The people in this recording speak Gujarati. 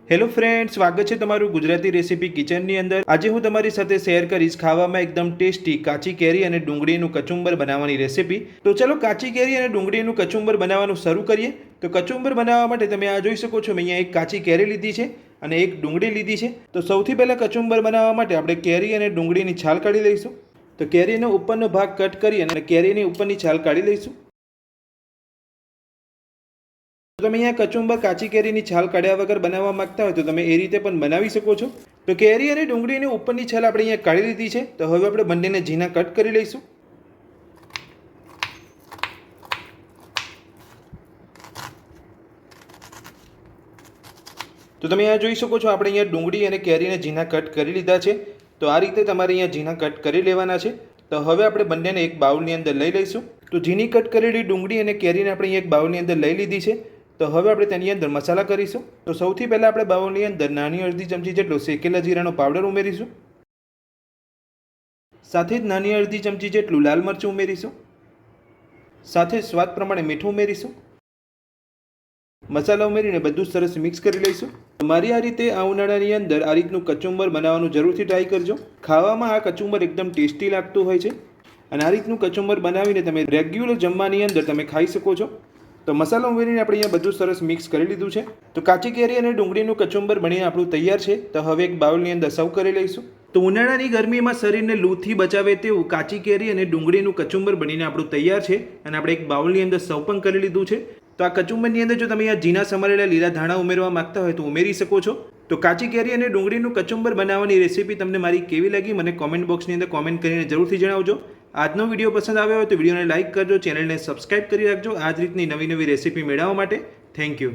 હેલો ફ્રેન્ડ, સ્વાગત છે તમારું ગુજરાતી રેસીપી કિચનની અંદર। આજે હું તમારી સાથે શેર કરીશ ખાવામાં એકદમ ટેસ્ટી કાચી કેરી અને ડુંગળીનું કચુંબર બનાવવાની રેસીપી। તો ચલો કાચી કેરી અને ડુંગળીનું કચુંબર બનાવવાનું શરૂ કરીએ। તો કચુંબર બનાવવા માટે તમે આ જોઈ શકો છો, મેં અહીંયા એક કાચી કેરી લીધી છે અને એક ડુંગળી લીધી છે। તો સૌથી પહેલાં કચુંબર બનાવવા માટે આપણે કેરી અને ડુંગળીની છાલ કાઢી લઈશું। તો કેરીનો ઉપરનો ભાગ કટ કરી અને કેરીની ઉપરની છાલ કાઢી લઈશું। તમે અહીંયા કચુંબર કાચી કેરીની છાલ કાઢ્યા વગર બનાવવા માંગતા હોય તો તમે એ રીતે પણ બનાવી શકો છો। તો કેરી અને ડુંગળીની ઉપરની છાલ આપણે અહીંયા કાઢી લીધી છે। તો હવે આપણે બંનેને ઝીણા કટ કરી લઈશું। તો તમે અહીંયા જોઈ શકો છો, આપણે અહીંયા ડુંગળી અને કેરીને ઝીણા કટ કરી લીધા છે। તો આ રીતે તમારે અહીંયા ઝીણા કટ કરી લેવાના છે। તો હવે આપણે બંનેને એક બાઉલની અંદર લઈ લઈશું। તો ઝીણી કટ કરેલી ડુંગળી અને કેરીને આપણે અહીંયા એક બાઉલની અંદર લઈ લીધી છે। તો હવે આપણે તેની અંદર મસાલા કરીશું। તો સૌથી પહેલાં આપણે બાઉલની અંદર નાની અડધી ચમચી જેટલો શેકેલા જીરાનો પાવડર ઉમેરીશું। સાથે જ નાની અડધી ચમચી જેટલું લાલ મરચું ઉમેરીશું। સાથે સ્વાદ પ્રમાણે મીઠું ઉમેરીશું। મસાલા ઉમેરીને બધું સરસ મિક્સ કરી લઈશું। મારી આ રીતે આ ઉનાળાની અંદર આ રીતનું કચુંબર બનાવવાનું જરૂરથી ટ્રાય કરજો। ખાવામાં આ કચુંબર એકદમ ટેસ્ટી લાગતું હોય છે અને આ રીતનું કચુંબર બનાવીને તમે રેગ્યુલર જમવાની અંદર તમે ખાઈ શકો છો। તો મસાલો ઉમેરીને આપણે અહીંયા બધું સરસ મિક્સ કરી લીધું છે। તો કાચી કેરી અને ડુંગળીનું કચુંબર બનીને આપણું તૈયાર છે। તો હવે એક બાઉલની અંદર સર્વ કરી લઈશું। તો ઉનાળાની ગરમીમાં શરીરને લૂથી બચાવે તેવું કાચી કેરી અને ડુંગળીનું કચુંબર બનીને આપણું તૈયાર છે અને આપણે એક બાઉલની અંદર સર્વ પણ કરી લીધું છે। તો આ કચુંબરની અંદર જો તમે અહીંયા ઝીણા સમારેલા લીલા ધાણા ઉમેરવા માંગતા હોય તો ઉમેરી શકો છો। તો કાચી કેરી અને ડુંગળીનું કચુંબર બનાવવાની રેસીપી તમને મારી કેવી લાગી મને કોમેન્ટ બોક્સની અંદર કોમેન્ટ કરીને જરૂરથી જણાવજો। આજનો વિડીયો પસંદ આવ્યો હોય તો વિડીયોને લાઇક કરજો, ચેનલને સબસ્ક્રાઇબ કરી રાખજો આ જ રીતની નવી રેસીપી મેળવવા માટે। Thank you.